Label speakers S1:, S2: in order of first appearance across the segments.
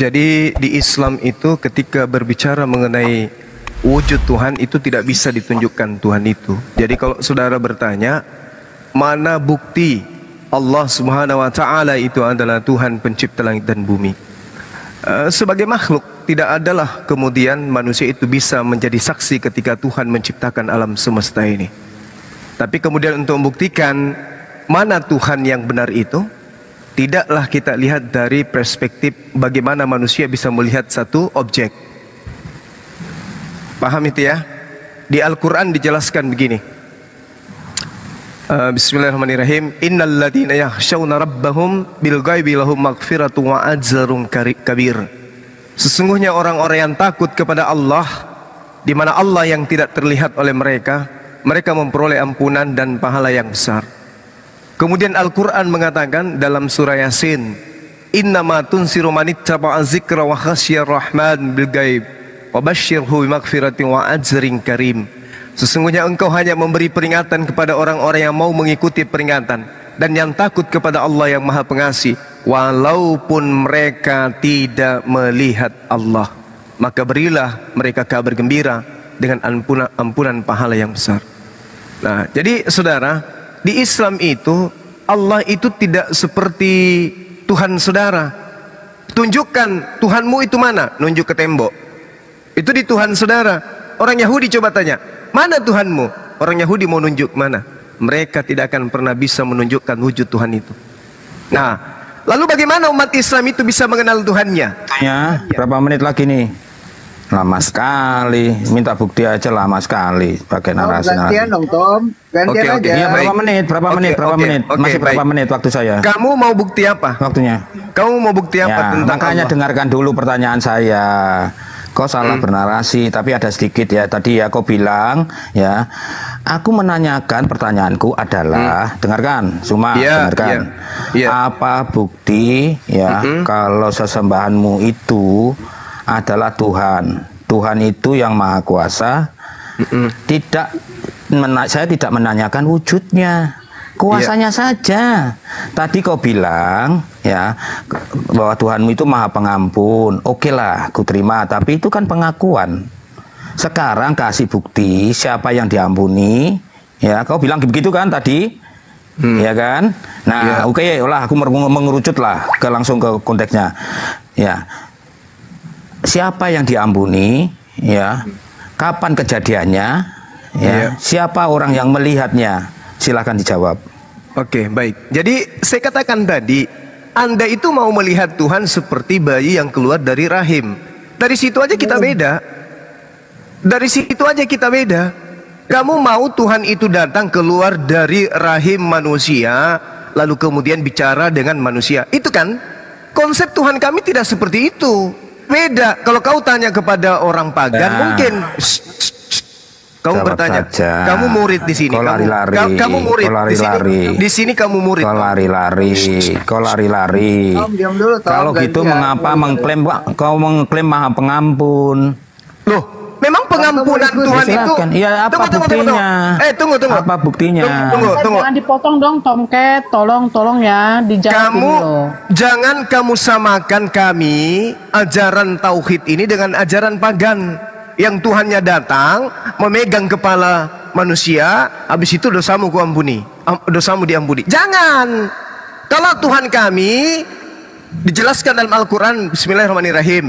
S1: Jadi di Islam itu ketika berbicara mengenai wujud Tuhan itu tidak bisa ditunjukkan Tuhan itu. Jadi kalau saudara bertanya, mana bukti Allah Subhanahu wa taala itu adalah Tuhan pencipta langit dan bumi? Sebagai makhluk tidak adalah kemudian manusia itu bisa menjadi saksi ketika Tuhan menciptakan alam semesta ini. Tapi kemudian untuk membuktikan mana Tuhan yang benar itu, tidaklah kita lihat dari perspektif bagaimana manusia bisa melihat satu objek. Paham itu ya? Di Al-Quran dijelaskan begini. Bismillahirrahmanirrahim. Innal ladzina yakhshawna rabbahum bil ghaibi lahum maghfiratun wa ajrun kabir. Sesungguhnya orang-orang yang takut kepada Allah, di mana Allah yang tidak terlihat oleh mereka, mereka memperoleh ampunan dan pahala yang besar. Kemudian Al-Quran mengatakan dalam surah Yasin, innama tunsiru manittaba'a dzikra wa khasyar rahman bil ghaib wa basyirhu bimaghfiratin wa ajrin karim. Sesungguhnya engkau hanya memberi peringatan kepada orang-orang yang mau mengikuti peringatan dan yang takut kepada Allah yang Maha Pengasih, walaupun mereka tidak melihat Allah, maka berilah mereka kabar gembira dengan ampunan pahala yang besar. Nah, jadi saudara, di Islam itu Allah itu tidak seperti Tuhan saudara. Tunjukkan Tuhanmu itu mana? Nunjuk ke tembok. Itu di Tuhan saudara. Orang Yahudi coba tanya, mana Tuhanmu? Orang Yahudi mau nunjuk mana? Mereka tidak akan pernah bisa menunjukkan wujud Tuhan itu. Nah, lalu bagaimana umat Islam itu bisa mengenal Tuhannya?
S2: Ya, berapa menit lagi nih? Lama sekali, minta bukti aja lama sekali pakai narasi.
S3: Gantian dong Tom, gantian aja.
S2: Iya, berapa menit? Masih berapa menit waktu saya?
S1: Kamu mau bukti apa?
S2: Waktunya.
S1: Kamu mau bukti apa
S2: Ya,
S1: tentang
S2: makanya
S1: Allah?
S2: dengarkan dulu pertanyaan saya. Kau salah bernarasi, tapi ada sedikit ya. Tadi ya kau bilang ya, aku menanyakan, pertanyaanku adalah dengarkan, cuma dengarkan. Apa bukti ya kalau sesembahanmu itu adalah Tuhan? Tuhan itu yang Maha Kuasa. Saya tidak menanyakan wujudnya, kuasanya saja. Tadi kau bilang ya bahwa Tuhanmu itu Maha Pengampun. Oke lah, aku terima. Tapi itu kan pengakuan. Sekarang kasih bukti siapa yang diampuni. Ya, kau bilang begitu kan tadi, ya kan? Nah, oke lah, aku mengerucut lah langsung ke konteksnya. Ya, siapa yang diampuni? Ya, kapan kejadiannya? Ya, siapa orang yang melihatnya? Silakan dijawab.
S1: Oke, baik. Jadi saya katakan tadi, Anda itu mau melihat Tuhan seperti bayi yang keluar dari rahim. Dari situ aja kita beda. Dari situ aja kita beda. Kamu mau Tuhan itu datang keluar dari rahim manusia, lalu kemudian bicara dengan manusia. Itu kan konsep Tuhan kami tidak seperti itu. Beda. Kalau kau tanya kepada orang pagan, mungkin kamu
S2: jawab
S1: bertanya,
S2: saja.
S1: kamu murid di sini, kamu murid di sini, kamu murid.
S2: Kau lari-lari. Kalau gitu mengapa kau mengklaim Maha Pengampun?
S1: Loh, memang pengampunan Tuhan itu.
S2: Iya, apa buktinya?
S1: Tunggu.
S2: Apa buktinya?
S1: Tunggu.
S4: Jangan dipotong dong, Tomcat. Tolong ya, dijawab dulu.
S1: Jangan kamu samakan kami ajaran tauhid ini dengan ajaran pagan. Yang Tuhannya datang memegang kepala manusia, habis itu dosamu kuampuni, dosamu diampuni. Jangan. Kalau Tuhan kami dijelaskan dalam Al-Quran, Bismillahirrahmanirrahim,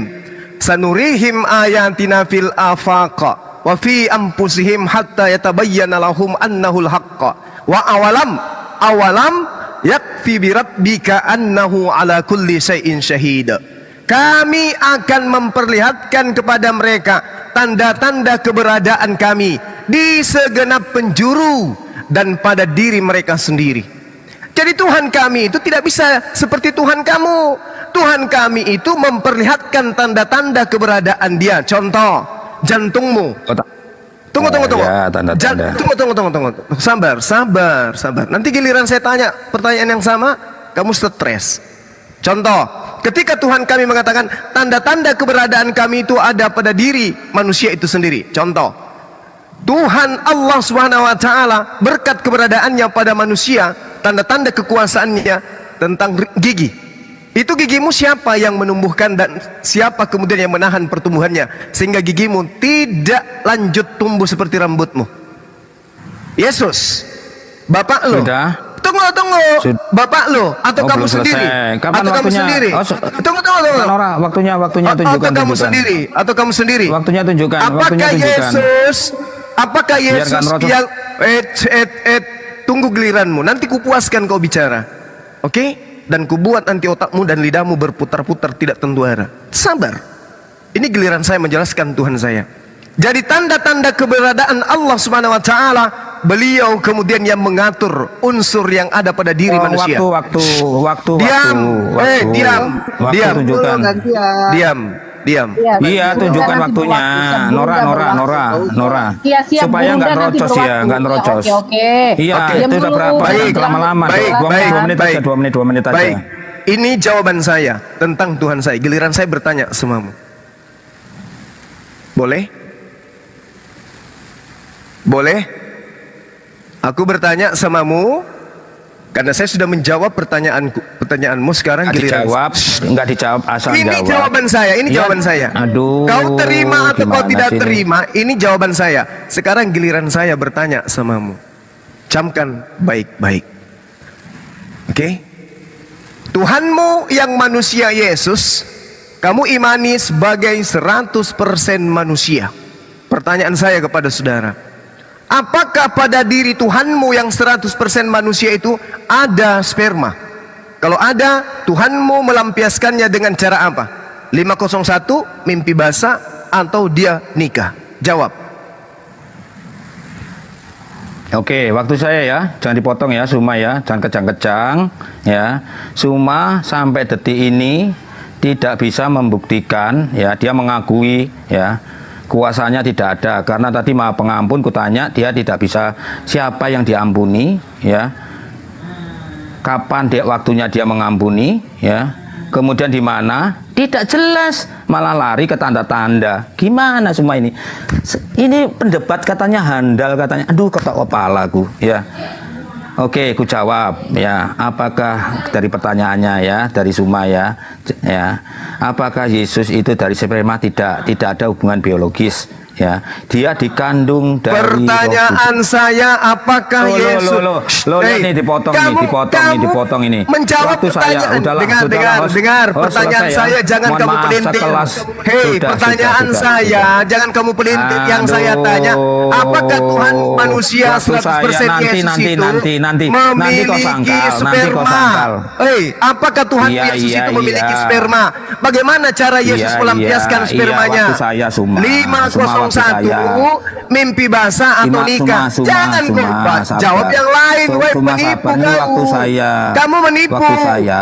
S1: sanurihim ayatina fil afaqa wa fi anfusihim hatta yatabayyana lahum annahul haqqa wa awalam yakfi bi rabbika annahu ala kulli syai'in syahid. Kami akan memperlihatkan kepada mereka tanda-tanda keberadaan kami di segenap penjuru dan pada diri mereka sendiri. Jadi Tuhan kami itu tidak bisa seperti Tuhan kamu. Tuhan kami itu memperlihatkan tanda-tanda keberadaan Dia. Contoh, jantungmu. Tunggu.
S2: Ya, tanda-tanda.
S1: Tunggu. Sabar. Nanti giliran saya tanya pertanyaan yang sama, kamu stres. Contoh, ketika Tuhan kami mengatakan tanda-tanda keberadaan kami itu ada pada diri manusia itu sendiri. Contoh, Tuhan Allah Subhanahu wa taala berkat keberadaannya pada manusia, tanda-tanda kekuasaannya tentang gigi. Itu gigimu siapa yang menumbuhkan dan siapa kemudian yang menahan pertumbuhannya sehingga gigimu tidak lanjut tumbuh seperti rambutmu? Yesus, bapak lo.
S2: Sudah.
S1: Tunggu. Bapak lo atau kamu sendiri?
S2: Kapan
S1: atau kamu
S2: waktunya?
S1: sendiri? Tunggu.
S2: Nora, waktunya tunjukkan.
S1: Atau kamu sendiri? Atau kamu sendiri?
S2: Waktunya tunjukkan.
S1: Apakah Yesus
S2: Biarkan
S1: yang tunggu giliranmu. Nanti kupuaskan kau bicara. Oke? Dan kubuat nanti otakmu dan lidahmu berputar-putar tidak tentu arah. Sabar. Ini giliran saya menjelaskan Tuhan saya. Jadi tanda-tanda keberadaan Allah Subhanahu wa taala, beliau kemudian yang mengatur unsur yang ada pada diri manusia.
S2: Waktu.
S1: Diam.
S2: Tunjukkan.
S1: Diam.
S2: Iya, tunjukkan waktunya. Nora.
S4: Siap,
S2: Supaya nggak nerocos ya, nggak nerocos.
S4: Oke.
S2: Iya, itu udah berapa? Lama-lama.
S1: Baik.
S2: 2 menit aja.
S1: Baik. Ini jawaban saya tentang Tuhan saya. Giliran saya bertanya semamu. Boleh? Aku bertanya samamu karena saya sudah menjawab pertanyaanmu sekarang giliran.
S2: Enggak dijawab asal
S1: ini
S2: jawab.
S1: Jawaban saya.
S2: Aduh.
S1: Kau terima atau kau tidak
S2: sini?
S1: terima? Ini jawaban saya. Sekarang giliran saya bertanya samamu. Camkan baik-baik. Oke? Tuhanmu yang manusia Yesus, kamu imani sebagai 100% manusia. Pertanyaan saya kepada saudara. Apakah pada diri Tuhanmu yang 100% manusia itu ada sperma? Kalau ada, Tuhanmu melampiaskannya dengan cara apa? 501, mimpi basah, atau dia nikah? Jawab.
S2: Oke, waktu saya ya, jangan dipotong ya, Suma ya, jangan kejang-kejang ya. Suma sampai detik ini tidak bisa membuktikan ya, dia mengakui ya, kuasanya tidak ada karena tadi Maha Pengampun kutanya dia tidak bisa siapa yang diampuni ya, kapan waktunya dia mengampuni ya, kemudian di mana tidak jelas, malah lari ke tanda-tanda. Gimana semua ini pendebat katanya handal, katanya aduh ketok kepalaku ya. Oke, ku jawab ya. Apakah dari pertanyaannya ya, dari Suma ya, apakah Yesus itu dari sperma? Tidak ada hubungan biologis ya. Dia dikandung dari
S1: pertanyaan saya, apakah Yesus
S2: ini dipotong ini.
S1: Menjawab
S2: waktu
S1: pertanyaan.
S2: Saya
S1: dengar pertanyaan saya, jangan kamu pelintir. Pertanyaan saya jangan kamu pelintir. Yang saya tanya, apakah Tuhan manusia 100% Yesus itu memiliki sperma? Apakah Tuhan Yesus itu memiliki sperma? Bagaimana cara Yesus melampiaskan spermanya? 501 mimpi basah atau nikah? Jangan jawab yang lain. Penipu kamu menipu.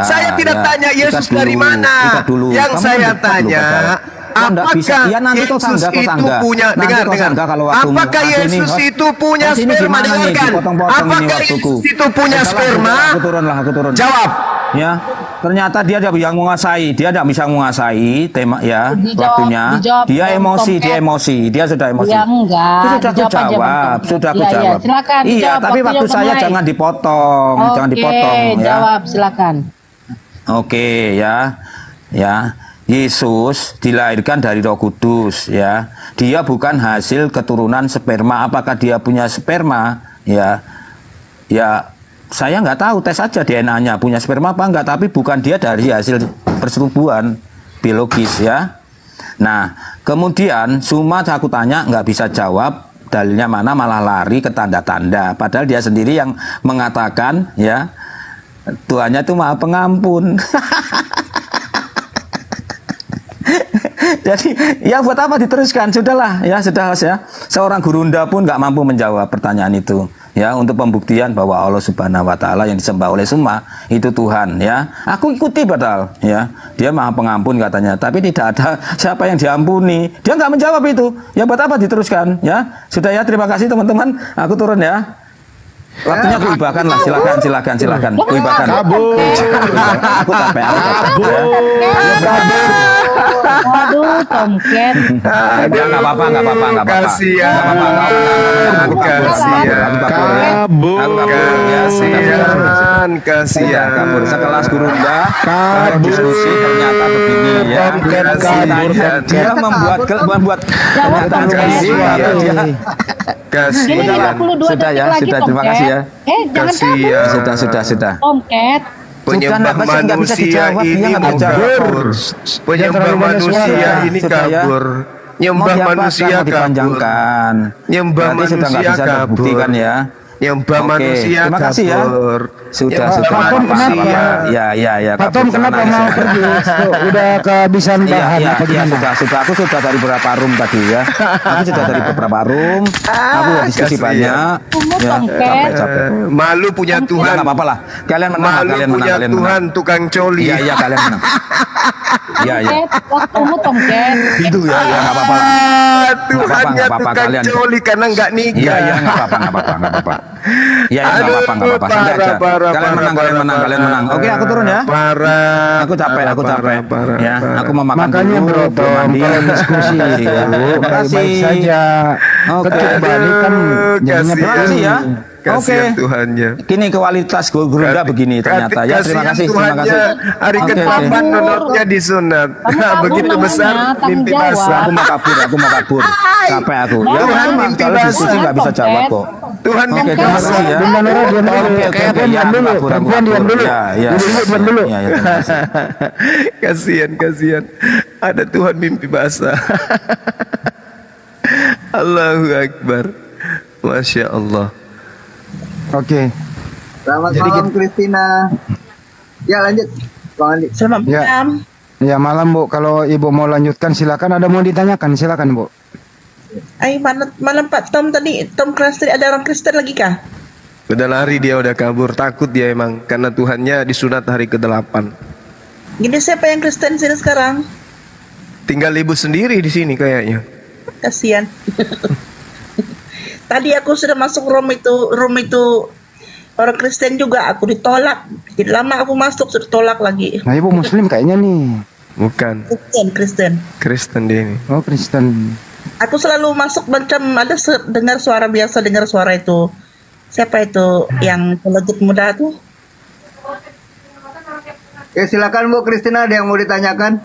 S1: Saya tidak tanya Yesus dari mana. Yang saya tanya, apakah Yesus itu punya, dengar, apakah Yesus itu punya sperma? Dengarkan, apakah Yesus itu punya sperma?
S2: Aku turun.
S1: Jawab.
S2: Ya, ternyata dia yang menguasai, dia tidak bisa menguasai tema ya, waktunya. Dia emosi, dia sudah emosi.
S4: Ya enggak.
S2: Sudah aku jawab.
S4: Silakan.
S2: Iya, tapi waktu saya jangan dipotong, ya.
S4: Jawab, silakan.
S2: Oke, ya. Yesus dilahirkan dari Roh Kudus ya. Dia bukan hasil keturunan sperma. Apakah dia punya sperma? Ya. Saya nggak tahu, tes saja DNA-nya punya sperma apa enggak, tapi bukan dia dari hasil persetubuhan biologis ya. Nah, kemudian Suma aku tanya nggak bisa jawab, dalilnya mana, malah lari ke tanda-tanda. Padahal dia sendiri yang mengatakan ya, Tuhannya itu Maha Pengampun. Jadi ya buat apa diteruskan, sudahlah ya, sudah ya. Seorang gurunda pun nggak mampu menjawab pertanyaan itu ya, untuk pembuktian bahwa Allah Subhanahu wa taala yang disembah oleh Suma itu Tuhan ya. Aku ikuti padahal ya, dia Maha Pengampun katanya, tapi tidak ada siapa yang diampuni. Dia nggak menjawab itu. Ya buat apa diteruskan ya. Sudah ya, terima kasih teman-teman. Aku turun ya. Waktunya kuibakan lah, silakan. Kuibakan. Aku capek.
S4: tomcat.
S2: Enggak apa-apa, enggak apa-apa, enggak apa-apa.
S1: Kasihan.
S2: Enggak apa-apa,
S1: Kasihan.
S2: aku kabur ya.
S1: Kasihan.
S2: Kabur sekelas Gurunda. Diskusi ternyata begini ya. Dia membuat kenyataan
S1: Kasihan.
S2: dia.
S4: Ini
S1: Kasihan.
S4: 52
S2: Sudah
S4: detik
S2: ya,
S4: lagi
S2: sudah, terima
S4: tomcat.
S2: kasih ya.
S4: Jangan
S1: Kasihan.
S4: kabur.
S2: Sudah.
S4: Tomcat.
S1: Penyembah
S2: Sudah, nggak bisa
S1: manusia
S2: dijawab, dia
S1: ini
S2: nggak
S1: mau
S2: bisa jawab.
S1: kabur. Penyembah manusia ini
S2: Sudah ya.
S1: kabur.
S2: Mau
S1: Nyembah
S2: diapakan,
S1: manusia
S2: mau
S1: kabur.
S2: dipanjangkan.
S1: Nyembah
S2: Berarti sudah nggak
S1: manusia
S2: bisa
S1: kabur.
S2: terbuktikan ya.
S1: Nyembah
S2: Oke,
S1: manusia
S2: terima kasih ya.
S1: kabur.
S2: Sudah.
S1: Nyembah
S5: Tom,
S1: manusia.
S2: Ya.
S5: Pak Tom kenapa mau pergi? Udah kehabisan bahan apa
S2: Iya,
S5: gimana?
S2: sudah. Aku sudah dari beberapa room tadi ya. Aku sudah dari beberapa room. Aku udah diskusi
S1: kasihan.
S2: banyak.
S4: Kamu
S2: Ya,
S4: tomcat.
S2: capek.
S1: Malu punya
S2: Ya
S1: Tuhan.
S2: nggak apa-apa lah. Kalian menang,
S1: Malu
S2: kalian menang,
S1: punya
S2: kalian
S1: Tuhan
S2: menang.
S1: tukang coli.
S2: Iya, kalian menang. Iya.
S4: Tomcat. Waktumu tomcat.
S2: Itu ya, nggak apa-apa lah.
S1: Tuhannya
S2: Nggak apa-apa,
S1: tukang
S2: kalian.
S1: coli karena nggak nikah.
S2: Iya, nggak apa-apa. Iya, nggak
S1: Aduh,
S2: apa-apa. Santai aja.
S1: parah,
S2: Kalian menang. Oke, aku turun ya.
S1: Parah.
S2: Aku capek. Ya, aku mau makan
S5: Makanya
S2: dulu.
S5: bro Tom,
S2: mandi.
S5: kalau diskusi itu
S2: Iya, terima kasih.
S5: baik saja.
S2: Oke.
S5: Ketuk balik kan jadinya
S2: Terima kasih ya. Oke.
S1: Kasihan Tuhannya.
S2: Kini kualitas Gurunda begini ternyata ya. Terima kasih.
S1: Hari
S2: Oke,
S1: ke-8
S2: oke.
S1: donornya disunat.
S4: Kamu kabur
S1: Begitu
S4: namanya,
S1: besar
S4: tanggung
S1: mimpi
S4: jawab.
S1: basah.
S2: Aku mau kabur. Capek aku. Ya,
S1: Tuhan
S2: memang
S1: mimpi
S2: kalau diskusi
S1: basah.
S2: nggak bisa jawab kok.
S1: Tuhan
S2: Oke,
S1: mimpi
S2: terima
S1: basah.
S2: kasih ya.
S5: Bunda Nora diam dulu.
S2: Oke,
S5: Perempuan
S2: ya,
S5: diam dulu.
S2: aku
S5: Perempuan diam dulu.
S2: Ya.
S5: Diam dulu.
S2: Ya, terima kasih.
S1: Kasihan. Ada Tuhan mimpi basah. Allahu Akbar. Masya Allah.
S5: Oke.
S3: Selamat
S5: Jadi
S3: malam Christina. Ya lanjut. Bang Andi.
S4: Selamat
S5: Ya.
S4: malam.
S5: Ya malam Bu, kalau Ibu mau lanjutkan silakan. Ada mau ditanyakan silakan Bu.
S6: Malam Pak Tom tadi, Tom Kristen, ada orang Kristen lagi kah?
S1: Udah lari dia, udah kabur. Takut dia emang. Karena Tuhannya disunat hari ke-8.
S6: Gini siapa yang Kristen sini sekarang?
S1: Tinggal ibu sendiri di sini kayaknya.
S6: Kasihan. Tadi aku sudah masuk room itu orang Kristen juga, aku ditolak. Tidak lama aku masuk sudah tolak lagi.
S5: Nah Ibu Muslim kayaknya nih.
S1: Bukan.
S6: Kristen.
S1: Kristen dia ini.
S5: Oh Kristen.
S6: Aku selalu masuk macam ada dengar suara biasa, dengar suara itu. Siapa itu yang legit muda tuh?
S3: Oke silakan Bu Christina, ada yang mau ditanyakan?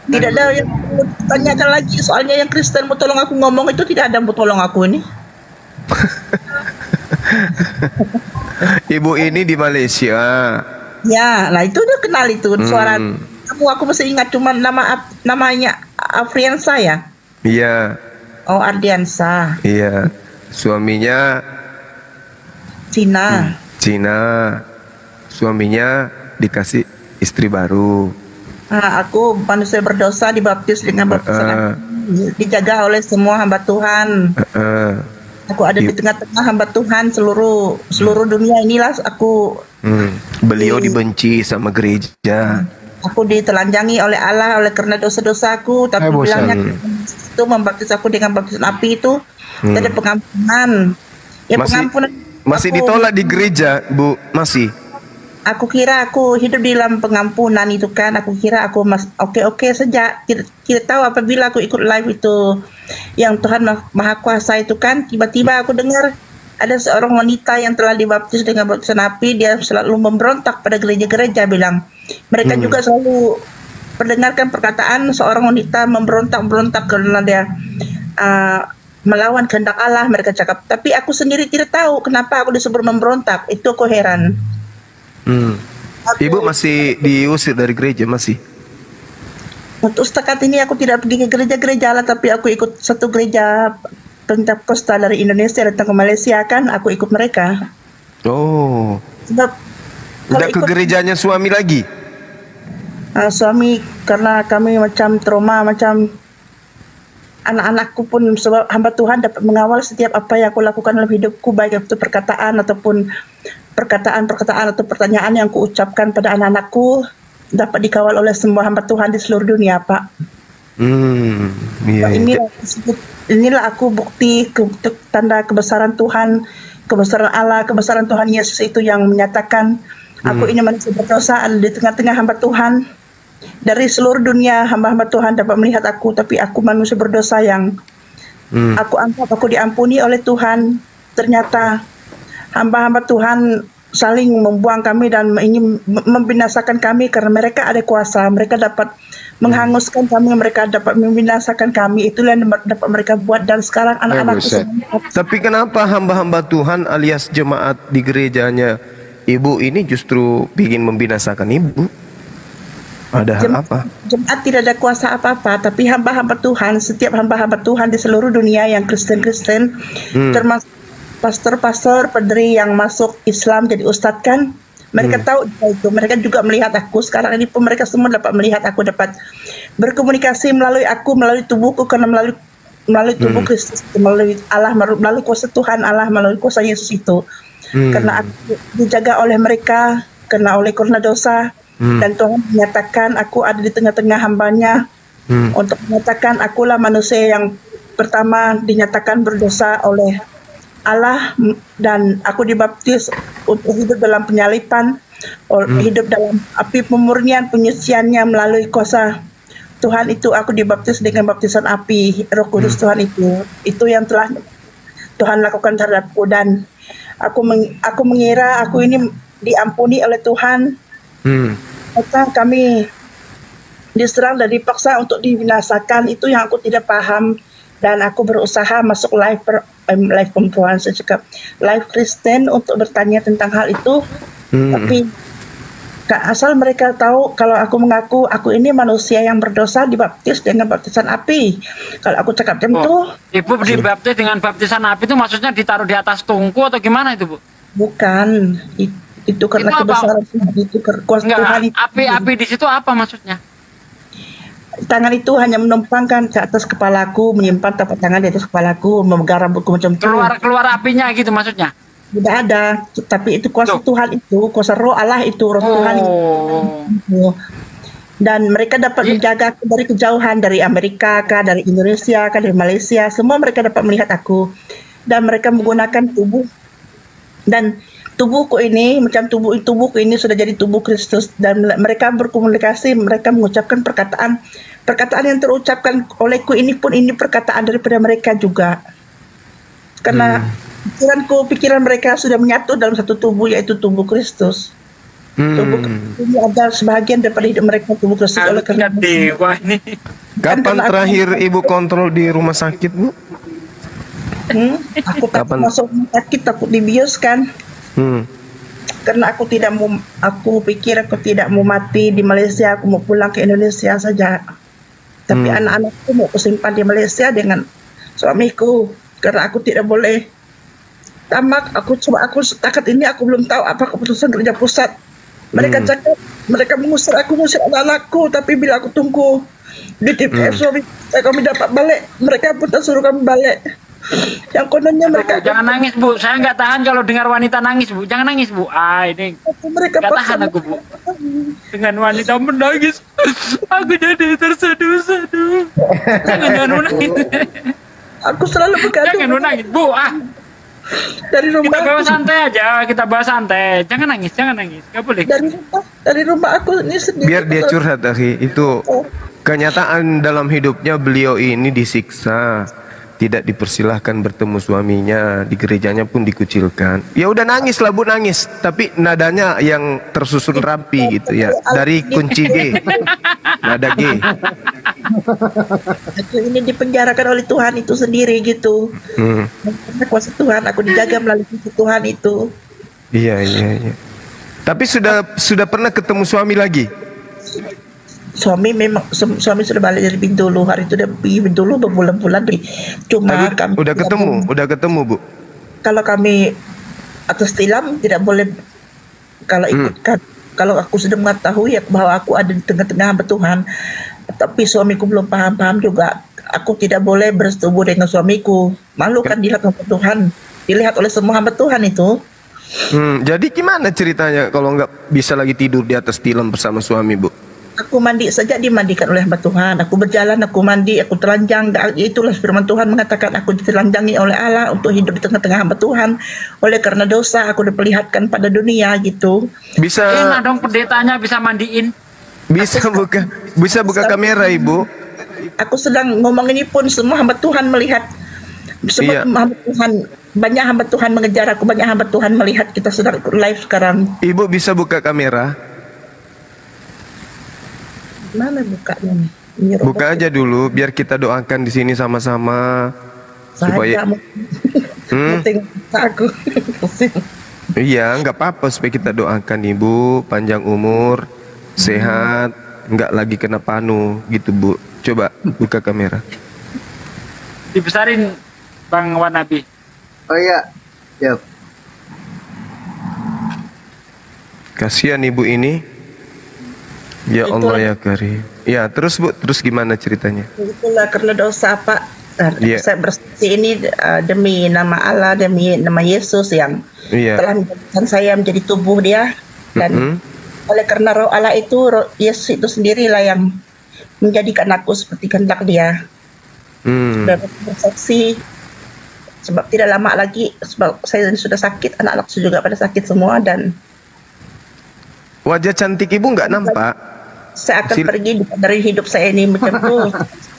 S6: Tidak ada yang mau tanyakan lagi. Soalnya yang Kristen mau tolong aku ngomong itu tidak ada yang mau tolong aku ini.
S1: Ibu ini di Malaysia.
S6: Ya, lah itu udah kenal itu suara
S1: Hmm.
S6: aku masih ingat cuma namanya Afriansa ya.
S1: Iya.
S6: Oh, Ardiansa,
S1: Iya. Suaminya
S6: Cina.
S1: Cina. Suaminya dikasih istri baru.
S6: Nah, aku manusia berdosa dibaptis dengan baptisan dijaga oleh semua hamba Tuhan.
S1: Heeh.
S6: Aku ada di tengah-tengah hamba Tuhan seluruh dunia inilah aku.
S1: Beliau dibenci sama gereja.
S6: Aku ditelanjangi oleh Allah oleh karena dosa-dosaku, tapi
S5: bosan.
S6: bilangnya itu membaptis aku dengan baptisan api itu ada pengampunan. Ya pengampunan.
S1: Masih
S6: aku-
S1: ditolak di gereja, Bu? Masih?
S6: Aku kira aku hidup di dalam pengampunan itu kan. Aku kira aku oke saja. Tidak tahu apabila aku ikut live itu yang Tuhan Maha Kuasa itu kan. Tiba-tiba aku dengar ada seorang wanita yang telah dibaptis dengan baptisan api. Dia selalu memberontak pada gereja-gereja bilang. Mereka juga selalu mendengarkan perkataan seorang wanita memberontak karena dia melawan kehendak Allah. Mereka cakap. Tapi aku sendiri tidak tahu kenapa aku disebut memberontak. Itu aku heran.
S1: Ibu masih diusir dari gereja, masih?
S6: Untuk setakat ini aku tidak pergi ke gereja-gereja lah, tapi aku ikut satu gereja Pentakosta dari Indonesia datang ke Malaysia kan, aku ikut mereka.
S1: Oh.
S6: Sebab
S1: Udah ke gerejanya suami lagi?
S6: suami karena kami macam trauma, macam anak-anakku pun sebab hamba Tuhan dapat mengawal setiap apa yang aku lakukan dalam hidupku, baik itu perkataan ataupun perkataan atau pertanyaan yang kuucapkan pada anak-anakku dapat dikawal oleh semua hamba Tuhan di seluruh dunia, Pak.
S1: Iya.
S6: Inilah aku bukti tanda kebesaran Tuhan, kebesaran Allah, kebesaran Tuhan Yesus itu yang menyatakan aku ini manusia berdosa ada di tengah-tengah hamba Tuhan. dari seluruh dunia hamba-hamba Tuhan dapat melihat aku, tapi aku manusia berdosa yang aku anggap aku diampuni oleh Tuhan. Ternyata hamba-hamba Tuhan saling membuang kami dan ingin membinasakan kami karena mereka ada kuasa. Mereka dapat menghanguskan kami, mereka dapat membinasakan kami. Itulah yang dapat mereka buat, dan sekarang anak-anakku semua.
S1: Tapi kenapa hamba-hamba Tuhan alias jemaat di gerejanya ibu ini justru ingin membinasakan ibu? Ada hal apa?
S6: Jemaat tidak ada kuasa apa-apa, tapi hamba-hamba Tuhan, setiap hamba-hamba Tuhan di seluruh dunia yang Kristen-Kristen, termasuk pastor-pastor, pendiri yang masuk Islam jadi ustadz kan, mereka tahu itu, mereka juga melihat aku. Sekarang ini pun mereka semua dapat melihat aku, dapat berkomunikasi melalui aku, melalui tubuhku, karena melalui tubuh Kristus, melalui Allah, melalui kuasa Tuhan Allah, melalui kuasa Yesus itu. Karena aku dijaga oleh mereka, karena dosa. Dan Tuhan menyatakan aku ada di tengah-tengah hambanya untuk menyatakan akulah manusia yang pertama dinyatakan berdosa oleh Allah, dan aku dibaptis untuk hidup dalam penyalipan, hidup dalam api pemurnian, penyuciannya melalui kuasa Tuhan itu. Aku dibaptis dengan baptisan api Roh Kudus Tuhan itu yang telah Tuhan lakukan terhadapku, dan aku mengira aku ini diampuni oleh Tuhan. Maka kami diserang dan dipaksa untuk dibinasakan. Itu yang aku tidak paham, dan aku berusaha masuk live perempuan, saya cakap live Kristen untuk bertanya tentang hal itu. Tapi asal mereka tahu kalau aku mengaku aku ini manusia yang berdosa dibaptis dengan baptisan api. Kalau aku cakap macam itu,
S7: Ibu dibaptis dengan baptisan api itu maksudnya ditaruh di atas tungku atau gimana itu, Bu?
S6: bukan. Itu karena
S7: Itu apa?
S6: kebesaran Tuhan, itu kuasa Tuhan itu.
S7: Api-api di situ apa maksudnya?
S6: Tangan itu hanya menumpangkan ke atas kepalaku, menyimpan tapak tangan di atas kepalaku, memegang rambutku macam itu.
S7: Keluar apinya gitu maksudnya?
S6: Tidak ada, tapi itu kuasa Tuhan itu, kuasa Roh Allah itu, Roh Tuhan itu. Dan mereka dapat menjaga aku dari kejauhan, dari Amerika kah, dari Indonesia kah, dari Malaysia, semua mereka dapat melihat aku. Dan mereka menggunakan tubuh, dan tubuhku ini, macam tubuhku ini sudah jadi tubuh Kristus, dan mereka berkomunikasi, mereka mengucapkan perkataan yang terucapkan olehku ini pun ini perkataan daripada mereka juga. Karena pikiran mereka sudah menyatu dalam satu tubuh, yaitu tubuh Kristus. Tubuh ini ada sebahagian daripada hidup mereka tubuh Kristus. Oleh karena
S7: dewa ini.
S1: Kapan terakhir ibu kontrol di rumah sakit, Bu?
S6: Aku masuk rumah sakit, takut dibiuskan. Karena aku pikir aku tidak mau mati di Malaysia, aku mau pulang ke Indonesia saja. Tapi anak-anakku mau aku simpan di Malaysia dengan suamiku, karena aku tidak boleh tamak. Aku setakat ini aku belum tahu apa keputusan kerja pusat. Mereka cakap, mereka mengusir anak-anakku, tapi bila aku tunggu di TPF suami kami dapat balik, mereka pun tak suruh kami balik. Yang kononnya mereka
S7: jangan nangis, Bu. Saya nggak tahan kalau dengar wanita nangis, Bu. Jangan nangis, Bu. Ini
S6: mereka
S7: nggak tahan aku, Bu. Dengan wanita menangis, aku jadi terseduh-seduh. Jangan menangis.
S6: Aku selalu berkata,
S7: jangan menangis, Bu.
S6: Dari rumah
S7: kita bawa santai aja, kita bawa santai. Jangan nangis, nggak boleh.
S6: Dari rumah aku ini sendiri.
S1: Biar dia curhat, akhi. Itu kenyataan dalam hidupnya. Beliau ini disiksa, tidak dipersilahkan bertemu suaminya, di gerejanya pun dikucilkan. Ya udah nangis lah, Bu, nangis, tapi nadanya yang tersusun rapi gitu ya, dari kunci G, nada G.
S6: Aku ini dipenjarakan oleh Tuhan itu sendiri gitu. Karena kuasa Tuhan, aku dijaga melalui kuasa Tuhan itu.
S1: Iya. Tapi sudah pernah ketemu suami lagi?
S6: Suami sudah balik dari Bintulu. Hari itu dia pergi Bintulu berbulan-bulan. Cuma kami
S1: udah ketemu, Bu.
S6: Kalau kami atas tilam tidak boleh. Kalau ikutkan, kalau aku sudah mengetahui bahwa aku ada di tengah-tengah hamba Tuhan, tapi suamiku belum paham juga, aku tidak boleh bersetubuh dengan suamiku. Malu kan dilihat oleh Tuhan, dilihat oleh semua hamba Tuhan itu.
S1: Jadi gimana ceritanya kalau nggak bisa lagi tidur di atas tilam bersama suami, Bu?
S6: Aku mandi saja dimandikan oleh hamba Tuhan. Aku berjalan, aku mandi, aku telanjang. Itulah firman Tuhan mengatakan aku ditelanjangi oleh Allah untuk hidup di tengah-tengah hamba Tuhan. Oleh karena dosa aku diperlihatkan pada dunia gitu.
S1: Bisa.
S7: Enak dong pendetanya bisa mandiin.
S1: Bisa buka kamera Ibu.
S6: Aku sedang ngomong ini pun semua hamba Tuhan melihat. Semua
S1: Iya.
S6: hamba Tuhan, banyak hamba Tuhan mengejar aku, banyak hamba Tuhan melihat kita sedang live sekarang.
S1: Ibu bisa buka kamera.
S6: Mana bukanya nih? Ini robot.
S1: Buka aja dulu biar kita doakan di sini sama-sama supaya
S6: Saya mau tengok aku.
S1: iya, nggak apa-apa supaya kita doakan Ibu panjang umur, sehat, nggak lagi kena panu gitu Bu. Coba buka kamera.
S7: Dibesarin Bang Wanabi.
S3: Oh iya. Yap.
S1: Kasihan Ibu ini. Ya
S6: Itulah.
S1: Allah ya Karim. Ya, terus Bu, terus gimana ceritanya?
S6: Itulah karena dosa Pak.
S1: Iya.
S6: Saya bersaksi ini demi nama Allah, demi nama Yesus yang
S1: Iya.
S6: telah menjadikan saya menjadi tubuh Dia, dan
S1: Mm-mm.
S6: oleh karena Roh Allah itu, Yesus itu sendirilah yang menjadikan aku seperti kehendak Dia.
S1: Hmm.
S6: Dan bersaksi sebab tidak lama lagi, sebab saya sudah sakit, anak-anak saya juga pada sakit semua, dan
S1: Wajah cantik Ibu nggak nampak.
S6: saya akan
S1: Sil-
S6: pergi dari hidup saya ini macam tu.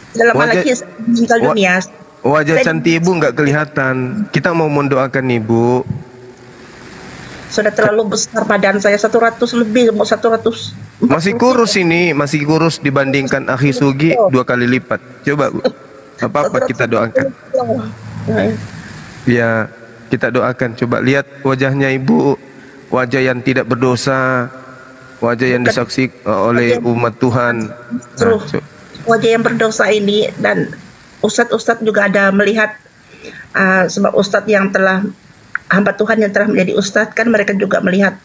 S6: Tidak lama
S1: Wajah-
S6: lagi saya meninggal
S1: wa-
S6: dunia.
S1: Wajah
S6: Saya-
S1: cantik Ibu nggak kelihatan. Kita mau mendoakan Ibu.
S6: Sudah terlalu besar badan saya, 100 lebih, mau 100.
S1: Masih kurus ini, masih kurus dibandingkan Akhi Sugi 2 kali lipat. Coba Bu. Apa-apa kita doakan. Ya, kita doakan. Coba lihat wajahnya Ibu, wajah yang tidak berdosa, wajah yang disaksikan oleh umat Tuhan.
S6: Terus
S1: co-
S6: wajah yang berdosa ini, dan ustadz-ustadz juga ada melihat, sebab ustadz yang telah, hamba Tuhan yang telah menjadi ustadz kan mereka juga melihat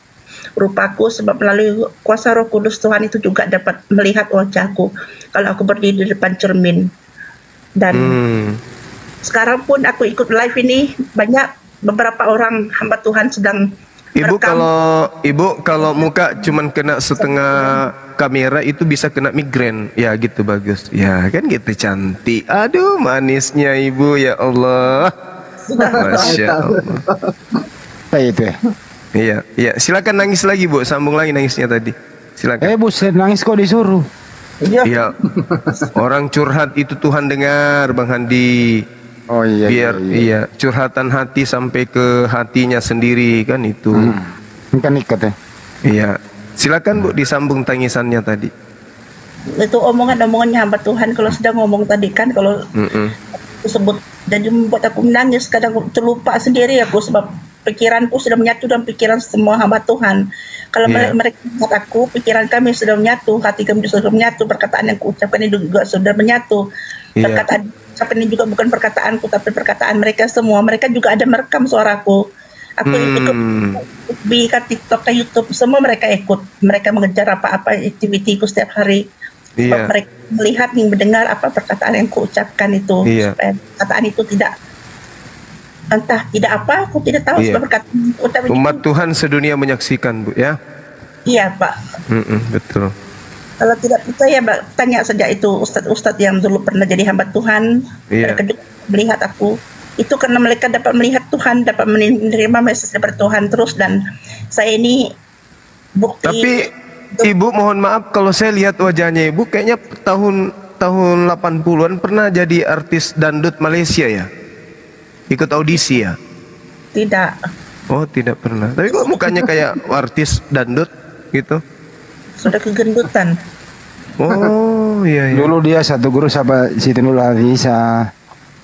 S6: rupaku, sebab melalui kuasa Roh Kudus Tuhan itu juga dapat melihat wajahku kalau aku berdiri di depan cermin. Dan sekarang pun aku ikut live ini, banyak beberapa orang hamba Tuhan sedang
S1: Ibu
S6: merekam.
S1: kalau muka cuman kena setengah kamera itu bisa kena migrain. Ya gitu bagus. Ya kan gitu cantik. Aduh manisnya Ibu ya Allah. Masya Allah.
S5: Apa itu ya?
S1: Iya, iya. Silakan nangis lagi Bu. Sambung lagi nangisnya tadi. Silakan.
S5: Buset, nangis kok disuruh.
S6: Iya.
S1: Iya. Orang curhat itu Tuhan dengar Bang Handi.
S5: Oh iya.
S1: Biar iya curhatan hati sampai ke hatinya sendiri kan itu.
S5: Ini kan ikat ya.
S1: Iya. Silakan Bu disambung tangisannya tadi.
S6: Itu omongan-omongannya hamba Tuhan kalau sedang ngomong tadi kan, kalau aku sebut, jadi membuat aku menangis. Kadang aku terlupa sendiri aku, sebab pikiranku sudah menyatu dengan pikiran semua hamba Tuhan. Kalau
S1: Iya.
S6: mereka melihat aku, pikiran kami sudah menyatu, hati kami sudah menyatu, perkataan yang kuucapkan ini juga sudah menyatu.
S1: Iya.
S6: Perkataan ucapan ini juga bukan perkataanku, tapi perkataan mereka semua. Mereka juga ada merekam suaraku. Aku ikut di TikTok, ke YouTube, semua mereka ikut. Mereka mengejar apa-apa aktivitiku setiap hari. Sebab
S1: Iya.
S6: mereka melihat dan mendengar apa perkataan yang kuucapkan itu.
S1: Iya.
S6: Supaya perkataan itu tidak, entah tidak apa, aku tidak tahu
S1: Iya.
S6: sebab perkataan itu. Tapi
S1: Umat Tuhan sedunia menyaksikan Bu ya.
S6: iya Pak.
S1: Betul.
S6: Kalau tidak percaya, Mbak, tanya saja itu ustadz-ustadz yang dulu pernah jadi hamba Tuhan.
S1: Iya.
S6: Mereka juga melihat aku. Itu karena mereka dapat melihat Tuhan, dapat menerima message dari Tuhan terus, dan saya ini bukti.
S1: Tapi Ibu mohon maaf kalau saya lihat wajahnya Ibu kayaknya tahun 80-an pernah jadi artis dangdut Malaysia ya. Ikut audisi ya.
S6: Tidak.
S1: Oh tidak pernah. Tapi kok mukanya kayak artis dangdut gitu.
S6: Sudah kegendutan.
S1: Oh iya iya.
S5: Dulu dia satu guru sama Siti Nurhaliza.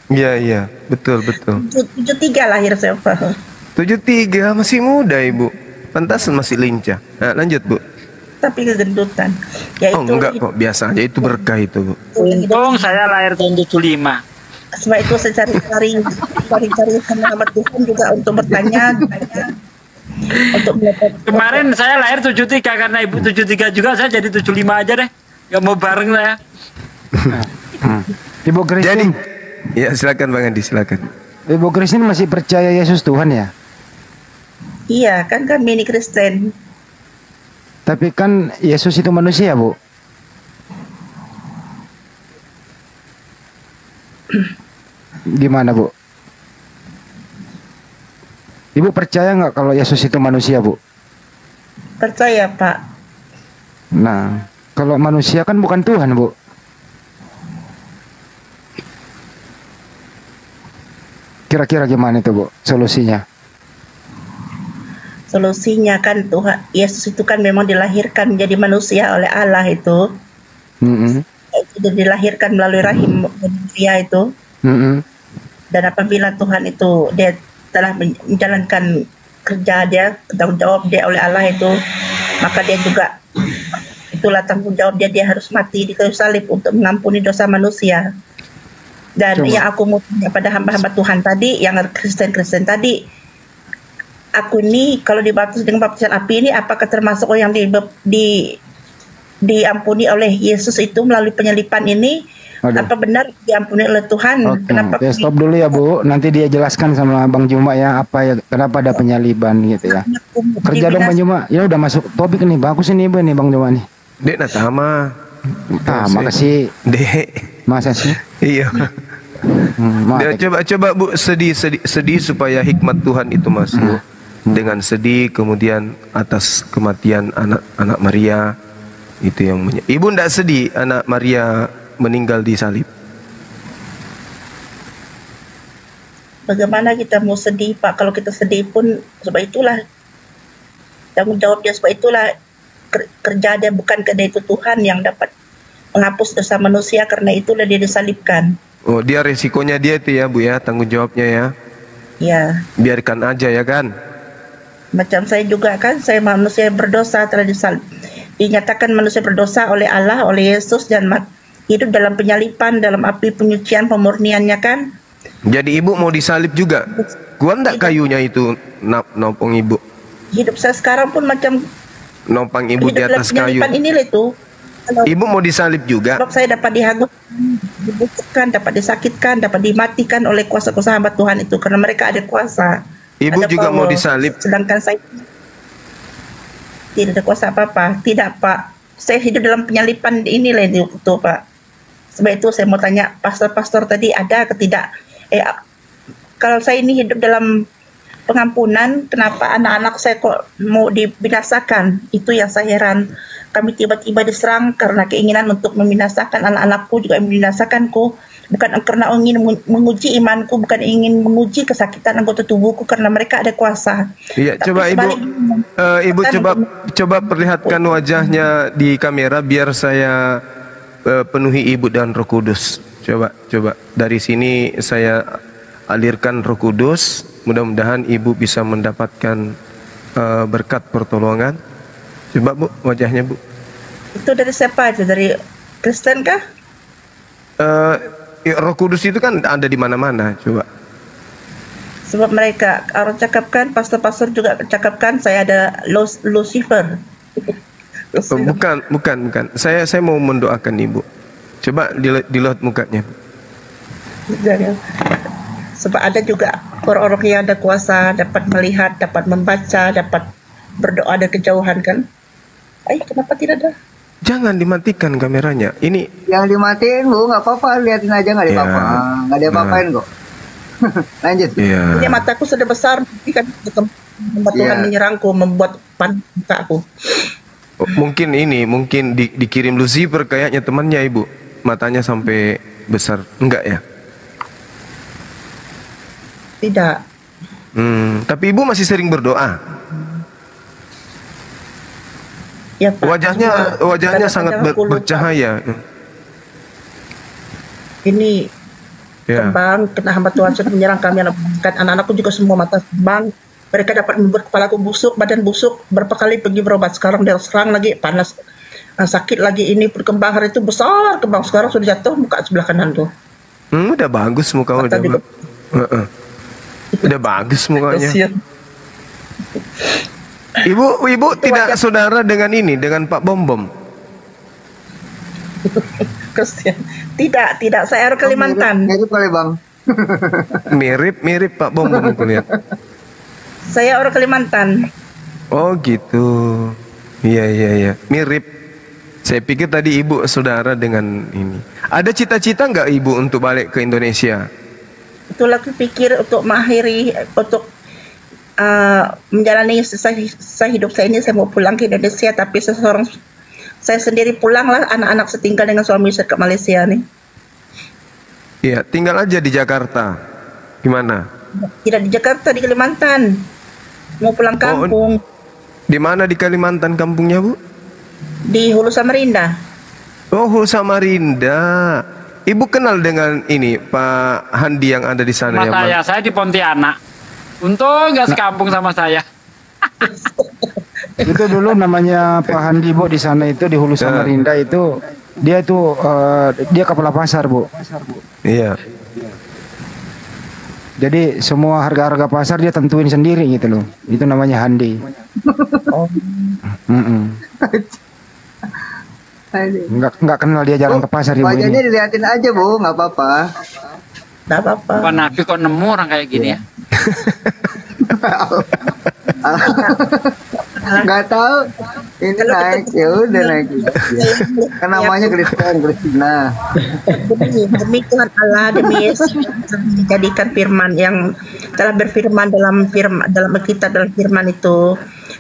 S1: Iya iya betul betul.
S6: 73 lahir saya Pak.
S1: 73 masih muda Ibu. Pantasan masih lincah. Nah, lanjut Bu.
S6: Tapi kegendutan. Ya
S1: Oh
S6: itu.
S1: enggak kok biasa aja itu berkah itu Bu.
S7: Untung saya lahir tahun 75.
S6: Sebab itu saya cari sama Tuhan juga untuk bertanya, untuk melihat.
S7: Kemarin saya lahir 73 karena ibu 73 juga, saya jadi 75 aja deh. Gak mau bareng lah ya.
S5: Ibu Christine,
S1: Ya silakan Bang Andi silakan.
S5: Ibu Christine masih percaya Yesus Tuhan ya?
S6: Iya, kan kami ini Kristen.
S5: Tapi kan Yesus itu manusia, Bu. Gimana, Bu? Ibu percaya nggak kalau Yesus itu manusia, Bu?
S6: Percaya, Pak.
S5: Nah, Kalau manusia kan bukan Tuhan, Bu. Kira-kira gimana itu, Bu, solusinya?
S6: Solusinya kan Tuhan Yesus itu kan memang dilahirkan menjadi manusia oleh Allah itu.
S5: Mm-mm.
S6: Itu dilahirkan melalui rahim manusia itu.
S5: Mm-mm.
S6: Dan apabila Tuhan itu dia telah menjalankan kerja dia, tanggung jawab dia oleh Allah itu, maka dia juga itulah tanggung jawab dia harus mati di kayu salib untuk mengampuni dosa manusia. Dan
S5: Coba.
S6: yang aku mau tanya pada hamba-hamba Tuhan tadi, yang Kristen-Kristen tadi, aku ini kalau dibaptis dengan baptisan api ini apakah termasuk yang diampuni oleh Yesus itu melalui penyalipan ini?
S5: Aduh.
S6: Apa benar diampuni oleh Tuhan?
S5: Oke,
S6: Kenapa?
S5: ya stop dulu ya, Bu. Nanti dia jelaskan sama Bang Juma ya apa ya, kenapa ada penyaliban gitu ya. Kerja dong Bang Juma. Ya udah masuk topik nih. Bagus ini Bu nih Bang Juma nih.
S1: Dek nak sama.
S5: Makasih.
S1: Dek.
S5: Masa sih?
S1: Iya. Dia coba Bu sedih supaya hikmat Tuhan itu masuk. Dengan sedih kemudian atas kematian anak Maria itu yang Ibu ndak sedih anak Maria meninggal di salib?
S6: Bagaimana kita mau sedih Pak? Kalau kita sedih pun sebab itulah tanggung jawab dia, sebab itulah kerja dia, bukan karena itu Tuhan yang dapat menghapus dosa manusia, karena itulah dia disalibkan.
S1: Oh, dia resikonya dia itu ya Bu ya, tanggung jawabnya ya.
S6: Ya,
S1: Biarkan aja ya kan.
S6: macam saya juga kan, saya manusia berdosa telah dinyatakan manusia berdosa oleh Allah, oleh Yesus, dan hidup dalam penyalipan, dalam api penyucian pemurniannya kan.
S1: Jadi Ibu mau disalib juga? Kuat ndak kayunya itu nopong Ibu?
S6: Hidup saya sekarang pun macam
S1: Nopang Ibu di
S6: hidup dalam
S1: atas kayu.
S6: penyalipan ini itu. Kalau
S1: Ibu mau disalib juga?
S6: sebab saya dapat dihangus, dibutuhkan, dapat disakitkan, dapat dimatikan oleh kuasa-kuasa hamba Tuhan itu, karena mereka ada kuasa.
S1: Ibu
S6: Ada
S1: juga mau
S6: power.
S1: disalib?
S6: Sedangkan saya tidak ada kuasa apa-apa. Tidak Pak, saya hidup dalam penyalipan ini lah itu Pak. Sebab itu saya mau tanya pastor-pastor tadi, ada atau tidak? Kalau saya ini hidup dalam pengampunan, kenapa anak-anak saya kok mau dibinasakan? Itu yang saya heran. Kami tiba-tiba diserang karena keinginan untuk membinasakan anak-anakku, juga membinasakanku. Bukan karena ingin menguji imanku, bukan ingin menguji kesakitan anggota tubuhku, karena mereka ada kuasa.
S1: Iya,
S6: Tapi
S1: coba Ibu,
S6: sebaliknya,
S1: Ibu
S6: bukan
S1: coba perlihatkan wajahnya di kamera biar saya penuhi Ibu dan Roh Kudus. Coba dari sini saya alirkan Roh Kudus. Mudah-mudahan Ibu bisa mendapatkan berkat pertolongan. Coba Bu, wajahnya Bu.
S6: Itu dari siapa itu? Dari Kristen kah?
S1: Roh Kudus itu kan ada di mana-mana. Coba.
S6: Sebab mereka orang cakapkan, pastor-pastor juga cakapkan saya ada Lucifer.
S1: Bukan. Saya mau mendoakan Ibu. Coba dilihat mukanya.
S6: Sebab ada juga orang-orang yang ada kuasa, dapat melihat, dapat membaca, dapat berdoa dari kejauhan kan. Kenapa tidak ada?
S1: Jangan dimatikan kameranya. Ini
S3: Yang dimatiin Bu, nggak apa-apa, liatin aja nggak
S1: Ya.
S3: apa-apa, nggak ada apa-apain kok. Lanjut.
S1: Iya.
S6: Ini mataku sudah besar, tapi kan membuat Tuhan
S3: Ya.
S6: menyerangku, membuat muka aku.
S1: Mungkin dikirim Lucifer kayaknya temannya Ibu. Matanya sampai besar. Enggak ya?
S6: Tidak.
S1: Tapi Ibu masih sering berdoa.
S6: Ya, Pak.
S1: Wajahnya
S6: Kadang-kadang
S1: sangat
S6: aku lupa.
S1: bercahaya.
S6: Ini
S1: Ya.
S6: kembang, kena hamba Tuhan sudah menyerang kami, anak-anakku juga semua mata kembang. Mereka dapat membuat kepalaku busuk, badan busuk, berapa kali pergi berobat. Sekarang dia serang lagi, panas, sakit lagi. Ini kembang hari itu besar, kembang sekarang sudah jatuh muka sebelah kanan tuh.
S1: Udah bagus muka
S6: Mata juga.
S1: Udah bagus mukanya.
S6: Kasihan.
S1: Ibu tidak saudara dengan Pak Bom Bom.
S6: Kasihan. Tidak, saya orang Kalimantan.
S3: Mirip kali Bang.
S1: Mirip Pak Bom Bom aku lihat.
S6: Saya orang Kalimantan.
S1: Oh gitu. Iya. Mirip. Saya pikir tadi Ibu saudara dengan ini. Ada cita-cita nggak Ibu untuk balik ke Indonesia?
S6: Itulah aku pikir untuk mengakhiri, untuk menjalani sisa hidup saya ini, saya mau pulang ke Indonesia, tapi saya sendiri pulang lah, anak-anak setinggal dengan suami saya ke Malaysia nih.
S1: Iya, tinggal aja di Jakarta. Gimana?
S6: Tidak di Jakarta, di Kalimantan. Mau pulang kampung.
S1: Di mana di Kalimantan kampungnya, Bu?
S6: Di Hulu Samarinda.
S1: Oh, Hulu Samarinda. Ibu kenal dengan ini Pak Handi yang ada di sana
S7: Sama
S1: ya,
S7: saya di Pontianak. Untung nggak sekampung sama saya.
S5: Itu dulu namanya Pak Handi, Bu, di sana itu di Hulu Samarinda itu dia kepala pasar, Bu.
S1: Iya.
S5: Jadi semua harga-harga pasar dia tentuin sendiri gitu loh. Itu namanya Handi. Nggak kenal dia jalan ke pasar, Ibu
S3: Wajahnya
S5: ini.
S3: dilihatin aja, Bu, nggak apa-apa.
S6: Nggak apa-apa.
S7: Pak Nabi kok nemu orang kayak gini ya?
S3: Nggak tahu. Ini naik, ya udah naik. Kan namanya Kristina.
S6: Demi Tuhan Allah, demi Yesus dijadikan firman yang telah berfirman dalam kitab, dalam firman itu.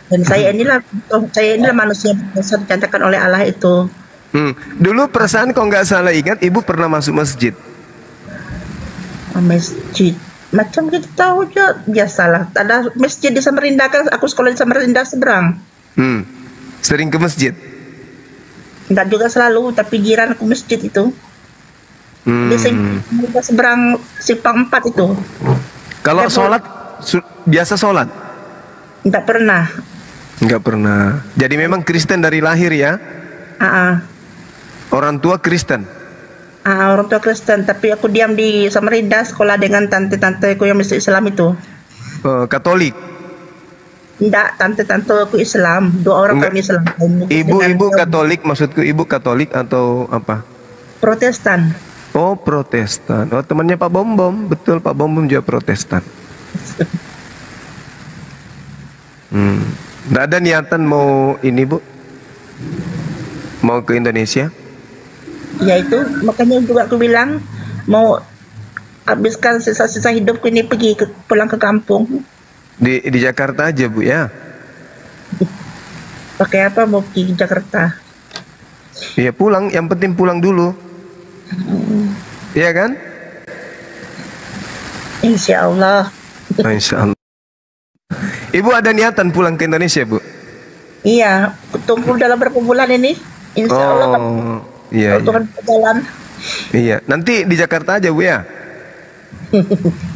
S6: Dan saya inilah manusia yang dicantakan oleh Allah itu.
S1: Dulu perasaan kalau nggak salah ingat, Ibu pernah masuk masjid.
S6: Masjid macam kita tahu aja, biasalah. Ada masjid di Samarinda kan, aku sekolah di Samarinda seberang.
S1: Sering ke masjid?
S6: Enggak juga selalu, tapi jiran aku masjid itu. Di seberang Simpang 4 itu.
S1: Kalau sholat, biasa sholat?
S6: Enggak pernah.
S1: Enggak pernah. Jadi memang Kristen dari lahir ya? Orang tua Kristen?
S6: Orang tua Kristen, tapi aku diam di Samarinda, sekolah dengan tante-tanteku yang masuk Islam itu.
S1: Katolik?
S6: Enggak, tante-tante aku Islam, 2 orang kami Islam.
S1: Ibu Katolik, maksudku ibu Katolik atau apa?
S6: Protestan.
S1: Oh, Protestan. Oh, temannya Pak Bom Bom, betul, Pak Bom Bom juga Protestan. Nggak ada niatan mau ini, Bu? Mau ke Indonesia?
S6: Ya itu, makanya juga aku bilang mau habiskan sisa-sisa hidupku ini pulang ke kampung.
S1: Di Jakarta aja, Bu, ya?
S6: Pakai apa mau pergi ke Jakarta?
S1: Iya, pulang, yang penting pulang dulu. Iya kan?
S6: Insya Allah.
S1: Insya Allah. Ibu ada niatan pulang ke Indonesia, Bu?
S6: Iya, tunggu dalam berapa bulan ini. Insya Allah kan.
S1: Iya,
S6: Tuhan berjalan.
S1: Iya, nanti di Jakarta aja, Bu, ya?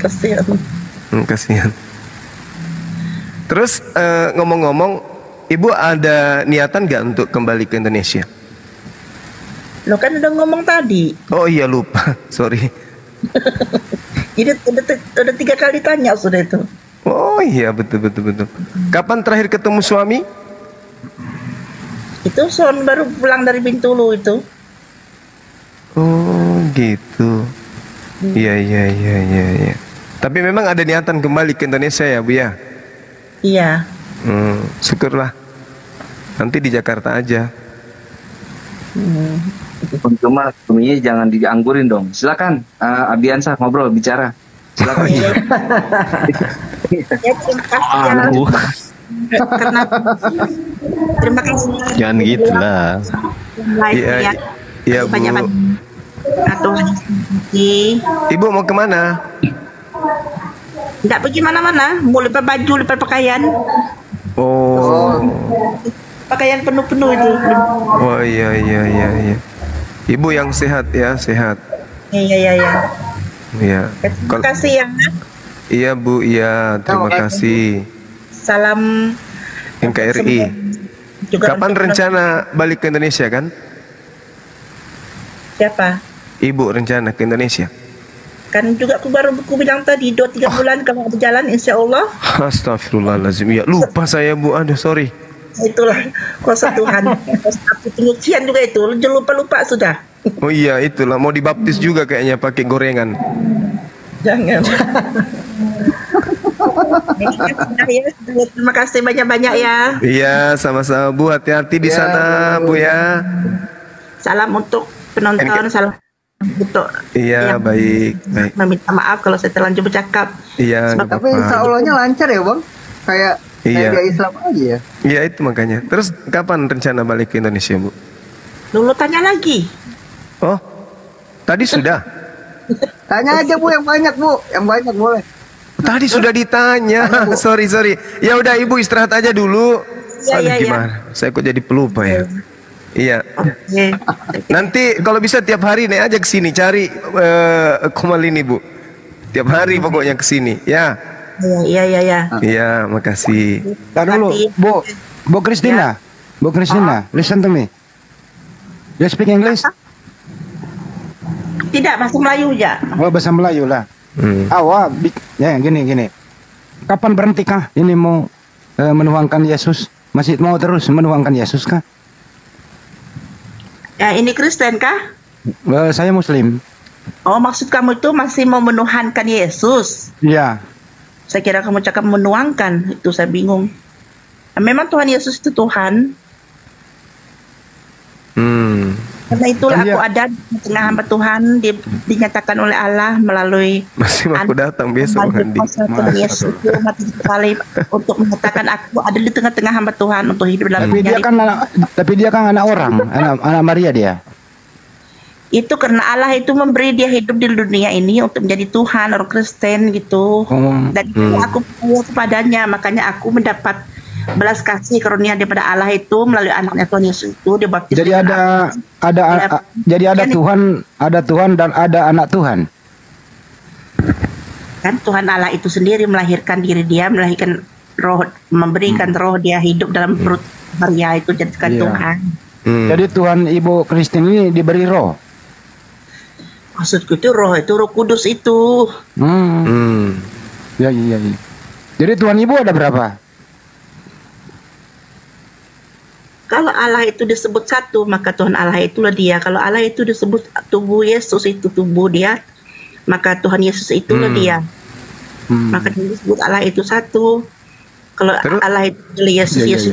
S6: Kasihan.
S1: Kasihan. Terus ngomong-ngomong, Ibu ada niatan nggak untuk kembali ke Indonesia?
S6: Lo kan udah ngomong tadi.
S1: Oh iya, lupa, sorry.
S6: Jadi udah 3 kali tanya sudah itu.
S1: Oh iya, betul. Kapan terakhir ketemu suami?
S6: Itu suami baru pulang dari Bintulu itu.
S1: Oh gitu. Iya. Tapi memang ada niatan kembali ke Indonesia ya, Bu, ya?
S6: Iya.
S1: Syukurlah. Nanti di Jakarta aja.
S8: Cuma suaminya jangan dianggurin dong. Silakan, Abiansa ngobrol bicara. Silakan.
S6: Ya, terima kasih ya. Karena terima kasih.
S9: Jangan gitulah.
S1: Iya, iya, Bu.
S6: Banyak atau
S1: Ibu mau kemana?
S6: Enggak pergi mana-mana, mau lepas baju, lepas pakaian.
S1: Oh.
S6: Pakaian penuh-penuh itu.
S1: Oh iya. Ibu yang sehat ya, sehat.
S6: Iya.
S1: Iya.
S6: Terima kasih ya.
S1: Iya, Bu, iya, terima kasih.
S6: Salam
S1: NKRI.
S6: Juga
S1: Kapan rencana balik ke Indonesia kan?
S6: Siapa?
S1: Ibu rencana ke Indonesia?
S6: Kan juga aku bilang tadi 2-3 bulan kalau berjalan insya Allah.
S1: Astagfirullahaladzim. Ya lupa saya, Bu. Aduh, sorry.
S6: Itulah kuasa Tuhan. Aku penyucian juga itu. Jangan lupa sudah.
S1: Oh iya, itulah mau dibaptis juga kayaknya pakai gorengan.
S6: Jangan. Terima kasih banyak-banyak ya.
S1: Iya, sama-sama, Bu. Hati-hati di sana, Bu, ya.
S6: Salam untuk penonton, salam untuk
S1: Iya, baik.
S6: meminta maaf kalau saya terlanjur bercakap.
S1: Iya, nggak
S3: Tapi
S1: apa-apa.
S3: insya Allahnya lancar ya, Bang. Kayak
S1: Iya.
S3: dia Islam aja ya.
S1: Iya, itu makanya. Terus kapan rencana balik ke Indonesia, Bu?
S6: Dulu tanya lagi.
S1: Oh, tadi sudah.
S3: Tanya aja Bu yang banyak Bu, yang banyak boleh.
S1: Tadi sudah ditanya. Sorry. Ya udah Ibu istirahat aja dulu.
S6: Iya,
S1: Aduh,
S6: iya, iya.
S1: gimana? Saya kok jadi pelupa ya. Iya.
S6: Oke.
S1: Nanti kalau bisa tiap hari nih aja ke sini cari Kumal ini Bu. Tiap hari pokoknya ke sini, ya.
S6: Iya.
S1: Iya, makasih.
S5: Tar dulu, Bu Christina. Bu Christina, listen to me. You speak English?
S6: Tidak, bahasa Melayu ya.
S5: Oh, bahasa Melayu lah. Ya gini. Kapan berhenti kah ini mau menuangkan Yesus? Masih mau terus menuangkan Yesus kah?
S6: Ya, ini Kristen kah?
S5: Saya Muslim.
S6: Oh, maksud kamu itu masih mau menuhankan Yesus?
S5: Iya.
S6: Saya kira kamu cakap menuangkan, itu saya bingung. Memang Tuhan Yesus itu Tuhan. Karena itulah
S5: Kan dia-
S6: aku ada di tengah hamba Tuhan, dinyatakan oleh Allah melalui
S1: Masih mau datang besok Handi.
S6: Tuhan Yesus itu mati di salib untuk menyatakan aku ada di tengah-tengah hamba Tuhan untuk hidup dalam
S5: Tapi dia kan anak orang, anak Maria dia.
S6: itu karena Allah itu memberi dia hidup di dunia ini untuk menjadi Tuhan orang Kristen gitu. Dan aku percaya kepadanya, makanya aku mendapat belas kasih karunia daripada Allah itu melalui anaknya Tuhan Yesus itu dibaptis.
S5: Jadi ada Tuhan dan ada anak Tuhan.
S6: Kan Tuhan Allah itu sendiri melahirkan diri dia, melahirkan roh, memberikan roh dia hidup dalam perut Maria itu jadikan
S5: Iya.
S6: Tuhan.
S5: Jadi Tuhan Ibu Kristen ini diberi roh.
S6: Maksudku itu roh kudus itu.
S5: Ya. Jadi Tuhan Ibu ada berapa?
S6: Kalau Allah itu disebut satu, maka Tuhan Allah itulah dia. Kalau Allah itu disebut tubuh Yesus itu tubuh dia, maka Tuhan Yesus itulah dia. Maka disebut Allah itu satu. Kalau Allah itu Yesus itu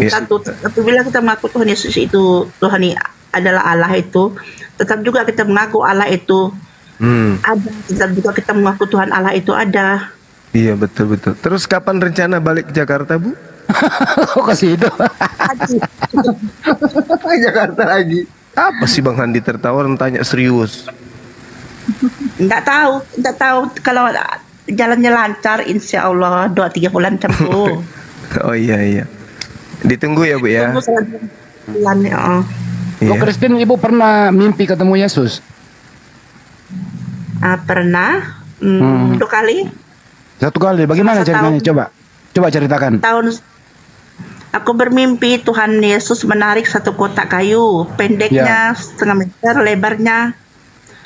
S6: satu. Apabila kita mengaku Tuhan Yesus itu Tuhan adalah Allah itu, tetap juga kita mengaku Allah itu ada. Tetap juga kita mengaku Tuhan Allah itu ada.
S1: Iya betul. Terus kapan rencana balik ke Jakarta Bu?
S5: Kok ke situ?
S3: Jakarta lagi.
S1: Apa sih Bang Handi tertawa tanya serius?
S6: Enggak tahu kalau jalannya lancar, insya Allah 2-3 bulan tempuh.
S1: Oh iya. Ditunggu ya Bu ya.
S6: Tunggu selama bulan ya.
S5: Bu Kristen, Ibu pernah mimpi ketemu Yesus?
S6: Pernah 2 kali.
S5: 1 kali. Bagaimana
S6: Masa
S5: ceritanya? Coba ceritakan.
S6: Tahun aku bermimpi Tuhan Yesus menarik satu kotak kayu, pendeknya setengah meter, lebarnya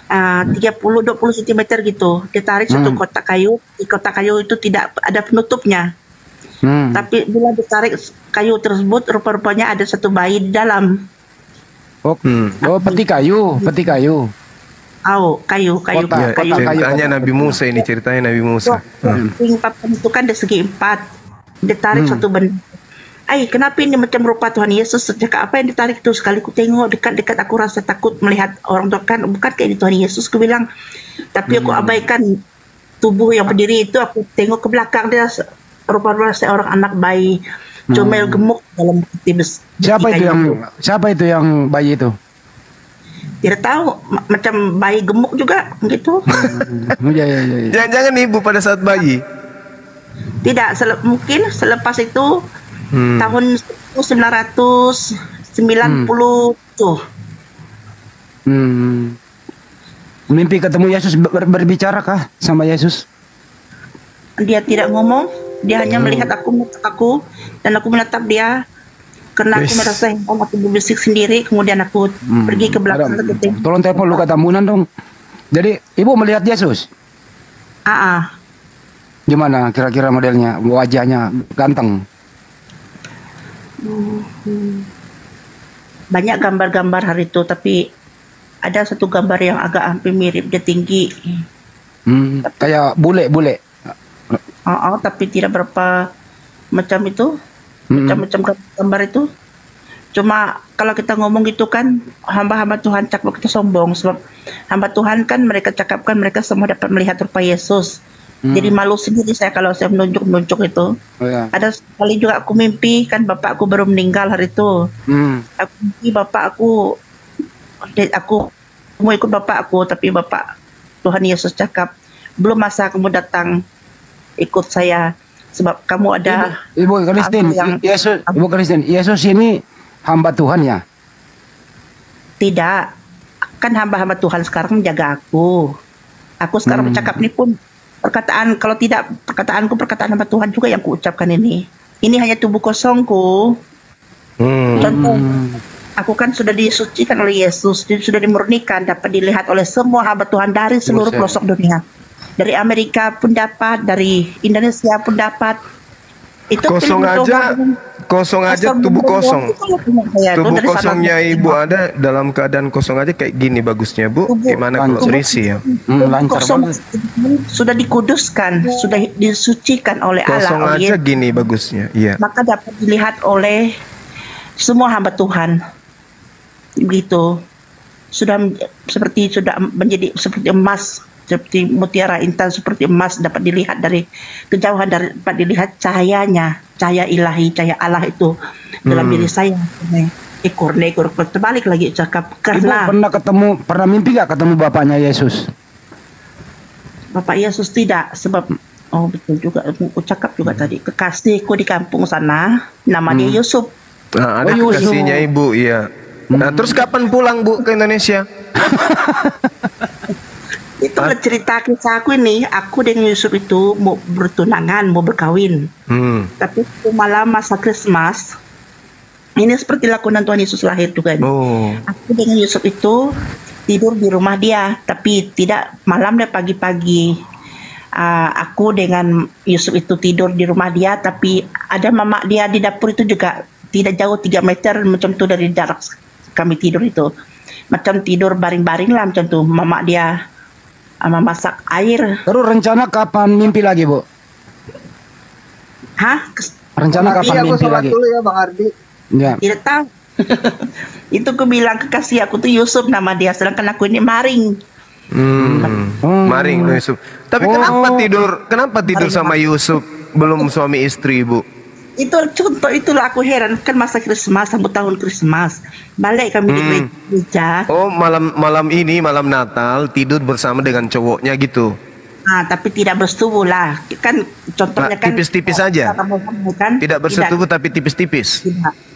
S6: 30-20 cm gitu. Ditarik satu kotak kayu. Di kotak kayu itu tidak ada penutupnya. Tapi bila ditarik kayu tersebut, rupa-rupanya ada satu bayi di dalam.
S5: Peti kayu.
S6: Kayu.
S1: Ceritanya Nabi Musa ini, ceritanya Nabi Musa.
S6: Papan itu kan dari segi 4. Ditarik satu benda. Kenapa ini macam rupa Tuhan Yesus? Sejak apa yang ditarik itu? Sekali ku tengok dekat-dekat, aku rasa takut melihat orang tua kan, bukan kayak ini Tuhan Yesus. Ku bilang, tapi aku abaikan tubuh yang berdiri itu. Aku tengok ke belakang dia, rupa-rupa seorang anak bayi, comel gemuk dalam peti besi.
S5: Siapa itu yang bayi itu?
S6: Tidak tahu, macam bayi gemuk juga gitu.
S5: Ya.
S1: Jangan-jangan Ibu pada saat bayi?
S6: Tidak, mungkin selepas itu tahun 1990.
S5: Mimpi ketemu Yesus, berbicara kah sama Yesus?
S6: Dia tidak ngomong, dia hanya melihat aku, dan aku menatap dia. Karena aku merasa aku berbisik sendiri, kemudian aku pergi ke belakang.
S5: Tolong telepon Luka Tambunan dong. Jadi Ibu melihat Yesus? Gimana kira-kira modelnya, wajahnya ganteng?
S6: Banyak gambar-gambar hari itu, tapi ada satu gambar yang agak hampir mirip, dia tinggi.
S5: Kayak bule.
S6: Tapi tidak berapa macam itu, macam-macam gambar itu. Cuma kalau kita ngomong gitu kan, hamba-hamba Tuhan cakap kita sombong, sebab hamba Tuhan kan mereka cakapkan mereka semua dapat melihat rupa Yesus. Jadi malu sendiri saya kalau saya menunjuk itu. Ada sekali juga aku mimpi, kan bapak aku baru meninggal hari itu. Aku mimpi bapak aku aku mau ikut bapak aku, tapi bapak Tuhan Yesus cakap belum masa kamu datang ikut saya sebab kamu ada
S5: Ibu Kristen, Ibu Kristen, Yesus ini hamba Tuhan ya?
S6: Tidak, kan hamba-hamba Tuhan sekarang menjaga aku. Aku sekarang bercakap ini pun perkataan, kalau tidak perkataanku, perkataan hamba Tuhan juga yang kuucapkan ini. Ini hanya tubuh kosongku. Contoh, aku kan sudah disucikan oleh Yesus, sudah dimurnikan, dapat dilihat oleh semua hamba Tuhan dari seluruh pelosok dunia. Dari Amerika pun dapat, dari Indonesia pun dapat. Itu
S1: kosong aja tubuh kosong. Tubuh kosongnya ibu ada dalam keadaan kosong aja kayak gini bagusnya bu. Gimana kalau berisi ya?
S6: Kosong sudah dikuduskan, sudah disucikan oleh Allah.
S1: Kosong aja gini bagusnya, iya.
S6: Maka dapat dilihat oleh semua hamba Tuhan. Begitu. Sudah menjadi seperti emas, seperti mutiara intan, seperti emas, dapat dilihat dari kejauhan, dapat dilihat cahayanya, cahaya ilahi, cahaya Allah itu dalam diri saya. Ekor terbalik lagi cakap karena
S5: pernah mimpi gak ketemu bapaknya Yesus?
S6: Bapak Yesus tidak, sebab betul juga aku cakap juga tadi, kekasihku di kampung sana nama dia Yusuf.
S1: Nah, ada kekasihnya ibu, iya. Nah, terus kapan pulang bu ke Indonesia?
S6: Itulah cerita kisah aku ini. Aku dengan Yusuf itu mau bertunangan, mau berkawin. Tapi malam masa Christmas, ini seperti lakonan Tuhan Yesus lahir juga. Aku dengan Yusuf itu tidur di rumah dia, tapi tidak malam dan pagi-pagi. Aku dengan Yusuf itu tidur di rumah dia, tapi ada mama dia di dapur itu juga tidak jauh 3 meter macam tu dari jarak kami tidur itu. Macam tidur baring-baring lah macam tu. Mama dia memasak air.
S5: Terus rencana kapan mimpi lagi, Bu?
S6: Hah?
S5: Rencana kapan mimpi lagi?
S3: Dulu ya, Bang Ardi.
S5: Ya.
S6: Tidak tahu. Itu aku bilang kekasih aku tuh Yusuf nama dia, sedangkan aku ini Maring.
S1: Maring Yusuf. Tapi kenapa tidur sama Yusuf belum suami istri, Bu?
S6: Itu contoh, itulah aku heran, kan masa Christmas, sambut tahun Christmas, balik kami di gereja.
S1: Oh, malam Natal tidur bersama dengan cowoknya gitu.
S6: Tapi tidak bersetubuh lah, kan contohnya kan
S1: tipis-tipis saja.
S6: Kan,
S1: tidak bersetubuh tapi tipis-tipis.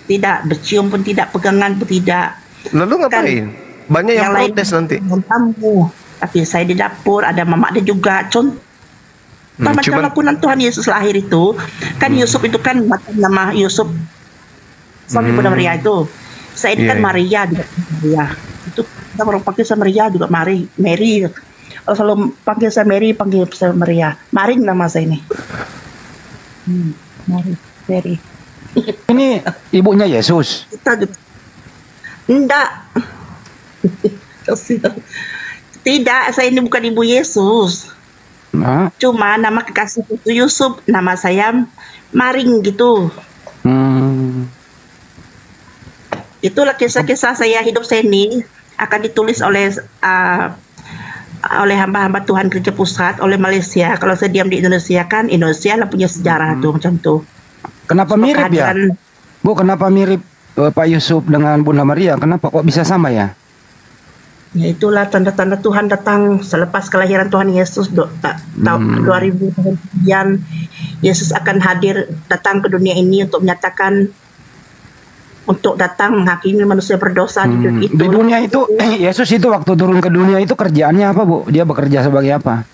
S6: Tidak bercium pun tidak, pegangan pun tidak.
S1: Lalu ngapain? Banyak yang protes nanti.
S6: Tapi saya di dapur, ada mama dia juga, contoh. Macam lakonan Tuhan Yesus lahir itu kan, Yusuf itu kan nama Yusuf suami Bunda Maria itu. Saya ini kan Maria juga, Maria itu kita orang panggil saya Maria juga, Mary. Kalau selalu panggil saya Mary, panggil saya Maria. Maring nama saya ini. Mary.
S5: Ini ibunya Yesus?
S6: Enggak. Tidak, saya ini bukan ibu Yesus. Cuma nama kekasih itu Yusuf, nama saya Maring gitu. Itulah kisah-kisah saya, hidup saya ini akan ditulis oleh hamba-hamba Tuhan Gereja Pusat, oleh Malaysia. Kalau saya diam di Indonesia kan, Indonesia lah punya sejarah tuh macam tuh.
S5: Kenapa mirip ya? Bu, kenapa mirip Pak Yusuf dengan Bunda Maria? Kenapa kok bisa sama ya?
S6: Ya itulah tanda-tanda Tuhan datang selepas kelahiran Tuhan Yesus. Tahun 2000 tahun kemudian Yesus akan hadir, datang ke dunia ini untuk menyatakan, untuk datang menghakimi manusia berdosa di dunia itu.
S5: Di dunia itu Yesus itu waktu turun ke dunia itu kerjaannya apa, Bu? Dia bekerja sebagai apa?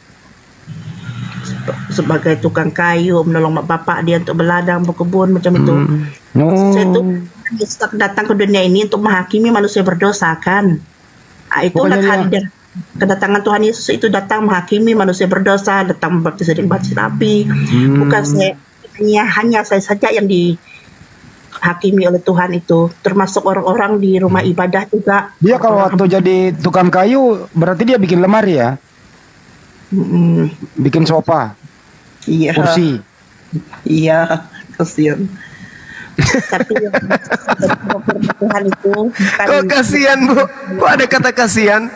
S6: Sebagai tukang kayu, menolong bapak dia untuk berladang, berkebun macam itu. Yesus datang ke dunia ini untuk menghakimi manusia berdosa kan. Itulah kedatangan Tuhan Yesus itu, datang menghakimi manusia berdosa, datang membaptis dengan baptis api. Bukan hanya saya saja yang dihakimi oleh Tuhan itu, termasuk orang-orang di rumah ibadah juga. Dia
S5: kalau waktu jadi tukang kayu berarti dia bikin lemari ya? Bikin sofa, kursi.
S6: Iya, kasihan. Tapi Tuhan itu
S1: kok kasihan, Bu? Kok ada kata kasihan?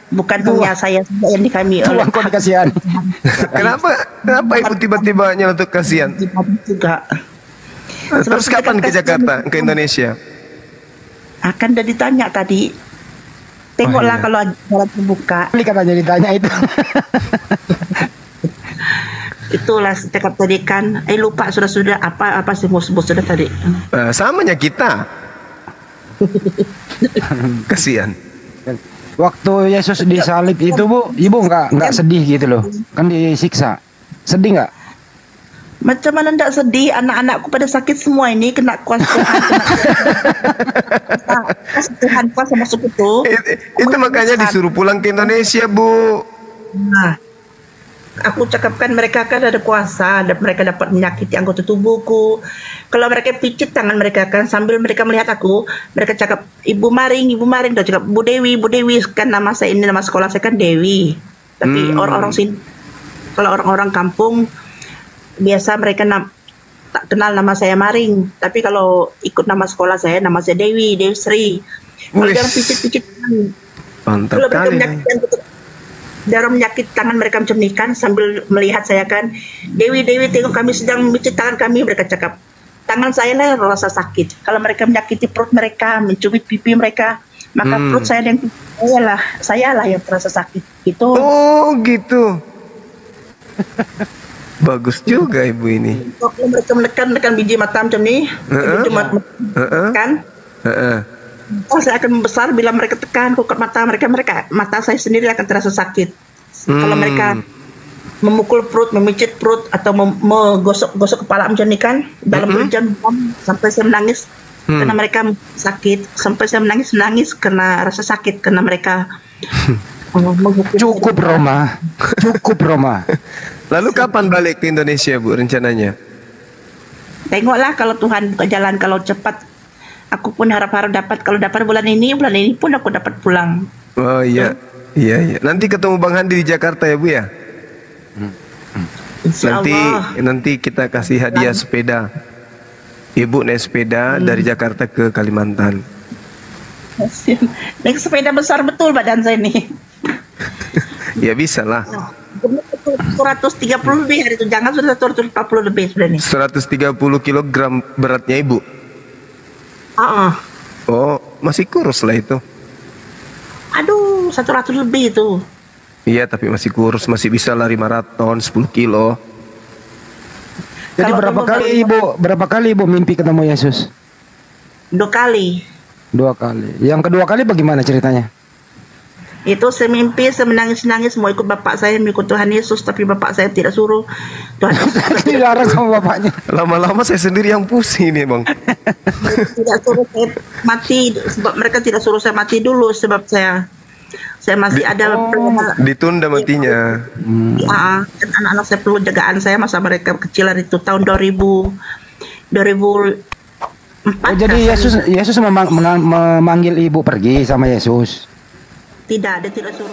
S6: Bukan hanya saya yang dikami oleh
S5: kok kasihan.
S1: Kenapa ibu tiba-tiba nyeletuk kasihan?
S6: Juga.
S1: Terus kapan ke Jakarta, ke Indonesia?
S6: Akan udah ditanya tadi. Tengoklah
S1: iya.
S6: kalau jalan terbuka.
S5: Kali katanya ditanya itu.
S6: Itulah cakap tadi kan. Lupa sudah apa sih mau sebut sudah tadi.
S1: Samanya kita. Kasihan.
S5: Waktu Yesus disalib itu Bu, Ibu nggak sedih gitu loh. Kan disiksa. Sedih nggak?
S6: Macam mana ndak sedih, anak-anakku pada sakit semua ini kena kuasa Tuhan, kuasa Tuhan, kuasa masuk itu.
S1: Itu makanya disuruh pulang ke Indonesia, Bu.
S6: Nah, aku cakapkan mereka kan ada kuasa, dan mereka dapat menyakiti anggota tubuhku. Kalau mereka picit tangan mereka kan sambil mereka melihat aku, mereka cakap Ibu Maring, dia cakap Bu Dewi kan nama saya ini, nama sekolah saya kan Dewi. Tapi orang-orang sini, kalau orang-orang kampung biasa mereka tak kenal nama saya Maring, tapi kalau ikut nama sekolah saya, nama saya Dewi Sri. Kalau
S1: Wih.
S6: dia picit-picit
S1: Mantap
S6: kalau mereka
S1: kali.
S6: menyakit tangan mereka macam ni kan, sambil melihat saya kan, Dewi tengok kami sedang mencit tangan kami, mereka cakap tangan saya lah yang rasa sakit. Kalau mereka menyakiti perut mereka, mencubit pipi mereka, maka perut saya dan pipi saya lah yang terasa sakit. Itu
S1: Oh, gitu. Bagus juga Ibu ini.
S6: kalau mereka menekan biji mata macam ni, biji mata kan, saya akan membesar bila mereka tekan ke mata mereka, mata saya sendiri akan terasa sakit. Kalau mereka memukul perut, memicit perut, atau menggosok kepala macam ni kan, dalam berjam-jam sampai saya menangis karena mereka sakit, sampai saya menangis karena rasa sakit karena mereka menghukum.
S5: Cukup Roma.
S1: Lalu kapan balik ke Indonesia, Bu, rencananya?
S6: Tengoklah kalau Tuhan buka jalan, kalau cepat. Aku pun harap-harap dapat. Kalau dapat bulan ini pun aku dapat pulang.
S1: Oh iya. Iya. Nanti ketemu Bang Handi di Jakarta ya, Bu ya?
S6: Insya Allah.
S1: Nanti kita kasih hadiah sepeda. Ibu naik sepeda dari Jakarta ke Kalimantan.
S6: Naik sepeda besar betul badan saya ini.
S1: Ya bisa lah.
S6: 130 lebih hari itu, jangan sudah 140 lebih sudah nih.
S1: 130 kilogram beratnya Ibu. Oh, masih kurus lah itu.
S6: Aduh, 100 lebih itu.
S1: Iya, tapi masih kurus, masih bisa lari maraton 10 kilo.
S5: Jadi
S6: Kalau
S5: berapa kali Ibu mimpi ketemu Yesus?
S6: 2 kali.
S5: 2 kali. Yang kedua kali bagaimana ceritanya?
S6: Itu saya mimpi, saya menangis-nangis mau ikut bapak saya, mengikut Tuhan Yesus, tapi bapak saya tidak suruh. Tuhan Yesus
S5: Dilarang sama bapaknya.
S1: Lama-lama saya sendiri yang pusing nih, Bang.
S6: tidak suruh saya mati, sebab mereka tidak suruh saya mati dulu, sebab saya masih ada
S1: Ditunda matinya.
S6: kan anak-anak saya perlu jagaan saya masa mereka kecilan itu tahun 2004.
S5: Jadi Yesus memanggil Ibu pergi sama Yesus.
S6: Tidak, dia tidak suruh.